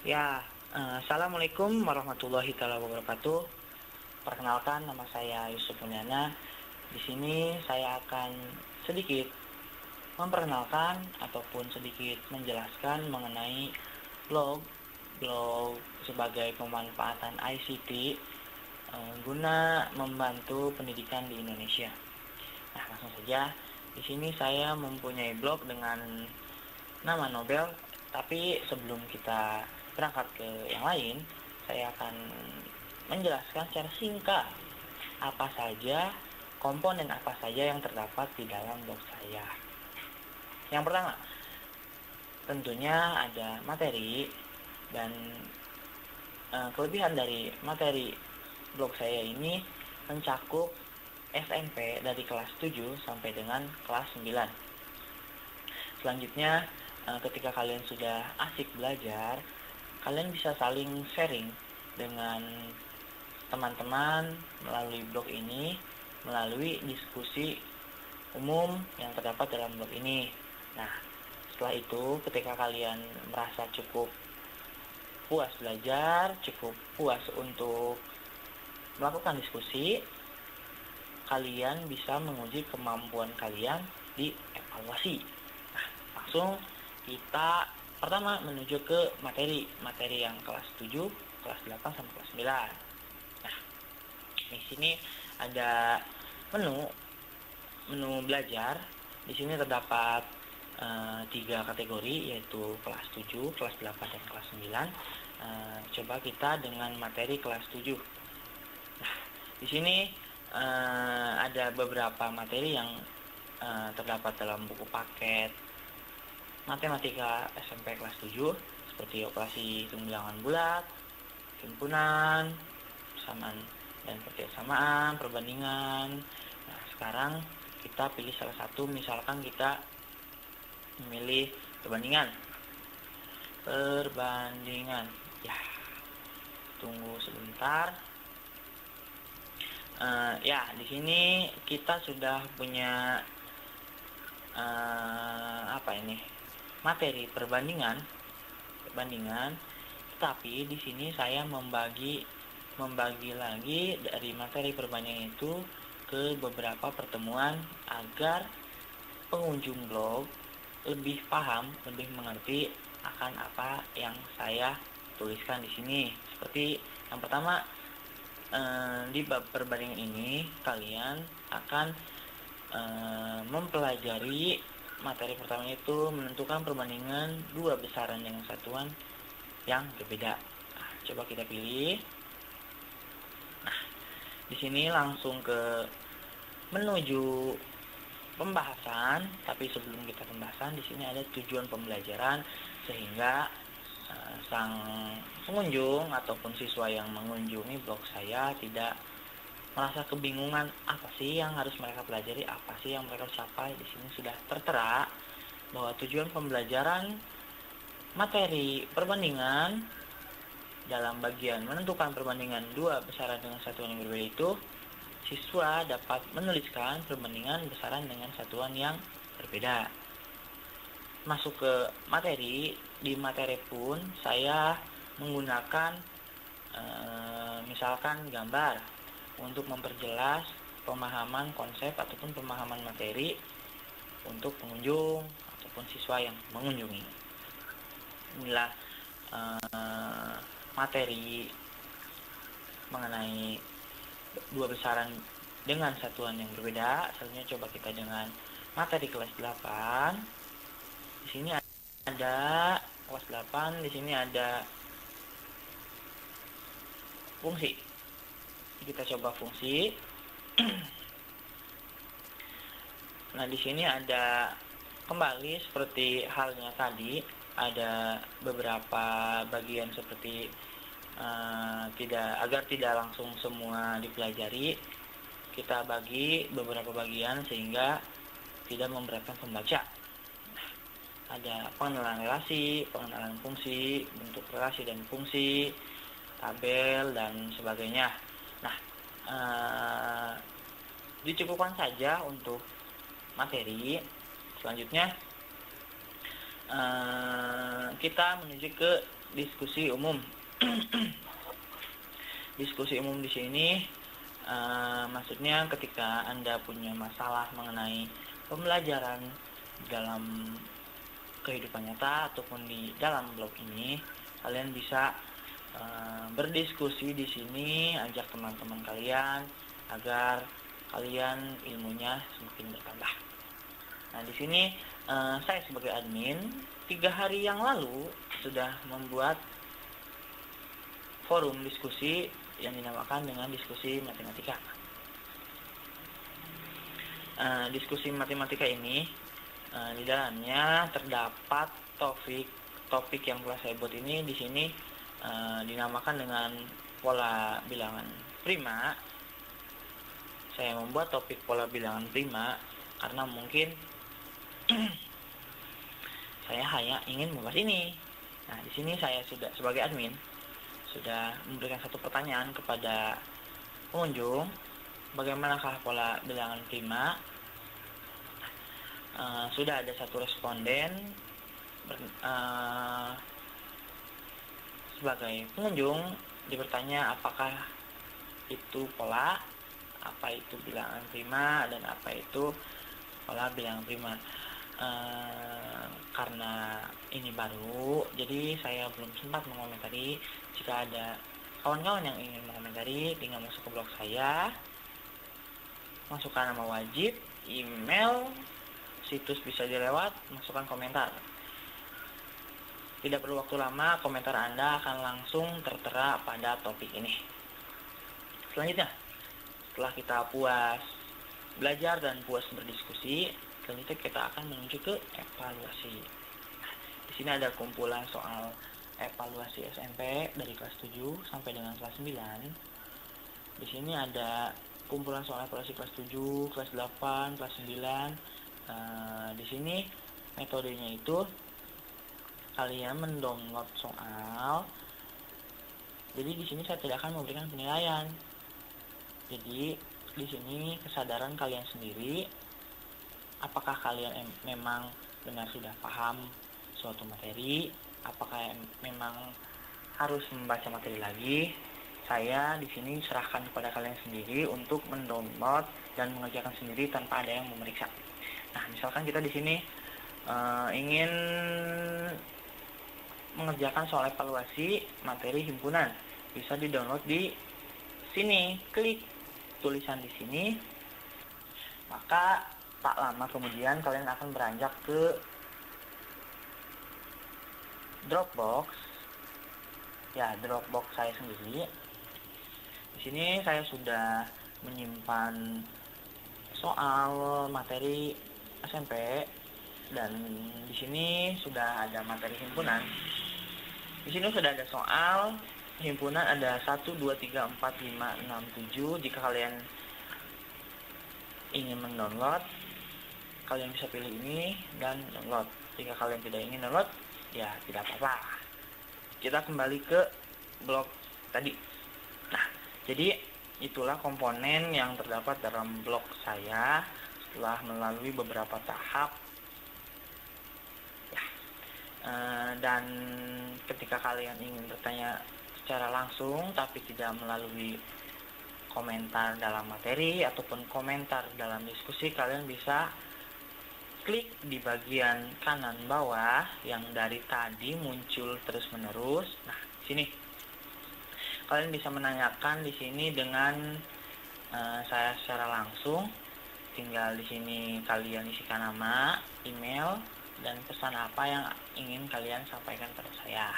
Ya, Assalamualaikum warahmatullahi wabarakatuh. Perkenalkan, nama saya Yusuf Mulyana. Di sini saya akan sedikit memperkenalkan ataupun sedikit menjelaskan mengenai blog sebagai pemanfaatan ICT guna membantu pendidikan di Indonesia. Nah, langsung saja. Di sini saya mempunyai blog dengan nama Nobel, tapi sebelum kita berangkat ke yang lain, saya akan menjelaskan secara singkat apa saja komponen apa saja yang terdapat di dalam blog saya. Yang pertama, tentunya ada materi dan kelebihan dari materi blog saya ini mencakup SMP dari kelas 7 sampai dengan kelas 9. Selanjutnya, ketika kalian sudah asik belajar, kalian bisa saling sharing dengan teman-teman melalui blog ini, melalui diskusi umum yang terdapat dalam blog ini. Nah, setelah itu ketika kalian merasa cukup puas belajar, cukup puas untuk melakukan diskusi, kalian bisa menguji kemampuan kalian di evaluasi. Nah, langsung kita pertama menuju ke materi yang kelas 7, kelas 8 sampai kelas 9. Nah, di sini ada menu belajar. Di sini terdapat 3 kategori, yaitu kelas 7, kelas 8 dan kelas 9. Coba kita dengan materi kelas 7. Nah, di sini ada beberapa materi yang terdapat dalam buku paket Matematika SMP kelas 7, seperti operasi bilangan bulat, himpunan, persamaan dan persamaan, perbandingan. Nah, sekarang kita pilih salah satu, misalkan kita memilih perbandingan. Ya, tunggu sebentar. Ya, di sini kita sudah punya materi perbandingan, tapi di sini saya membagi lagi dari materi perbandingan itu ke beberapa pertemuan agar pengunjung blog lebih paham, lebih mengerti akan apa yang saya tuliskan di sini. Seperti yang pertama, di bab perbandingan ini kalian akan mempelajari materi pertama itu menentukan perbandingan dua besaran dengan satuan yang berbeda. Nah, coba kita pilih. Nah, di sini langsung ke menuju pembahasan, tapi sebelum kita pembahasan di sini ada tujuan pembelajaran sehingga sang pengunjung ataupun siswa yang mengunjungi blog saya tidak merasa kebingungan apa sih yang harus mereka pelajari, apa sih yang mereka capai. Di sini sudah tertera bahwa tujuan pembelajaran materi perbandingan dalam bagian menentukan perbandingan dua besaran dengan satuan yang berbeda itu, siswa dapat menuliskan perbandingan besaran dengan satuan yang berbeda. Masuk ke materi, di materi pun saya menggunakan misalkan gambar untuk memperjelas pemahaman konsep ataupun pemahaman materi untuk pengunjung ataupun siswa yang mengunjungi. Inilah materi mengenai dua besaran dengan satuan yang berbeda. Selanjutnya coba kita dengan materi kelas 8. Di sini ada kelas 8, di sini ada fungsi. Kita coba fungsi. Nah, di sini ada kembali seperti halnya tadi, ada beberapa bagian seperti agar tidak langsung semua dipelajari, kita bagi beberapa bagian sehingga tidak memberatkan pembaca. Nah, ada pengenalan relasi, pengenalan fungsi, bentuk relasi dan fungsi, tabel dan sebagainya. Nah, dicukupkan saja untuk materi. Selanjutnya kita menuju ke diskusi umum. Diskusi umum di sini maksudnya ketika Anda punya masalah mengenai pembelajaran dalam kehidupan nyata ataupun di dalam blog ini, kalian bisa berdiskusi di sini, ajak teman-teman kalian agar kalian ilmunya semakin bertambah. Nah, di sini saya sebagai admin 3 hari yang lalu sudah membuat forum diskusi yang dinamakan dengan diskusi matematika. Diskusi matematika ini di dalamnya terdapat topik yang telah saya buat ini di sini dinamakan dengan pola bilangan prima. Saya membuat topik pola bilangan prima karena mungkin saya hanya ingin membahas ini. Nah, di sini saya sudah sebagai admin sudah memberikan satu pertanyaan kepada pengunjung, bagaimanakah pola bilangan prima? Sudah ada satu responden sebagai pengunjung dibertanya apakah itu pola, apa itu bilangan prima, dan apa itu pola bilangan prima. Karena ini baru, jadi saya belum sempat mengomentari. Jika ada kawan-kawan yang ingin mengomentari, tinggal masuk ke blog saya, masukkan nama wajib, email, situs bisa dilewat, masukkan komentar. Tidak perlu waktu lama, komentar Anda akan langsung tertera pada topik ini. Selanjutnya, setelah kita puas belajar dan puas berdiskusi, selanjutnya kita akan menuju ke evaluasi. Di sini ada kumpulan soal evaluasi SMP dari kelas 7 sampai dengan kelas 9. Di sini ada kumpulan soal evaluasi kelas 7, kelas 8, kelas 9. Di sini metodenya itu kalian mendownload soal. Jadi di sini saya tidak akan memberikan penilaian. Jadi di sini kesadaran kalian sendiri, apakah kalian memang benar sudah paham suatu materi, apakah memang harus membaca materi lagi. Saya di sini serahkan kepada kalian sendiri untuk mendownload dan mengerjakan sendiri tanpa ada yang memeriksa. Nah, misalkan kita di sini ingin mengerjakan soal evaluasi materi himpunan, bisa di-download di sini. Klik tulisan di sini, maka tak lama kemudian kalian akan beranjak ke Dropbox. Ya, Dropbox saya sendiri. Di sini saya sudah menyimpan soal materi SMP, dan di sini sudah ada materi himpunan. Di sini sudah ada soal himpunan, ada 1, 2, 3, 4, 5, 6, 7. Jika kalian ingin mendownload, kalian bisa pilih ini dan download. Jika kalian tidak ingin download, ya tidak apa-apa. Kita kembali ke blog tadi. Nah, jadi itulah komponen yang terdapat dalam blog saya setelah melalui beberapa tahap. Dan ketika kalian ingin bertanya secara langsung tapi tidak melalui komentar dalam materi ataupun komentar dalam diskusi, kalian bisa klik di bagian kanan bawah yang dari tadi muncul terus menerus. Nah, sini kalian bisa menanyakan di sini dengan saya secara langsung. Tinggal di sini kalian isikan nama, email, dan pesan apa yang ingin kalian sampaikan pada saya.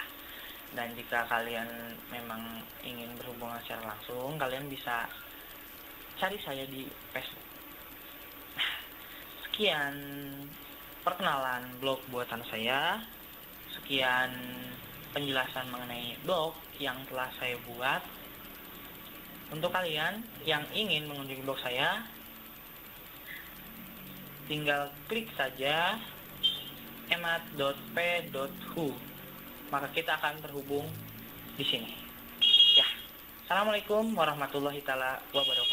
Dan jika kalian memang ingin berhubungan secara langsung, kalian bisa cari saya di Facebook. Sekian perkenalan blog buatan saya. Sekian penjelasan mengenai blog yang telah saya buat. Untuk kalian yang ingin mengunjungi blog saya, tinggal klik saja emat.p.hu, maka kita akan terhubung di sini. Ya, assalamualaikum warahmatullahi wabarakatuh.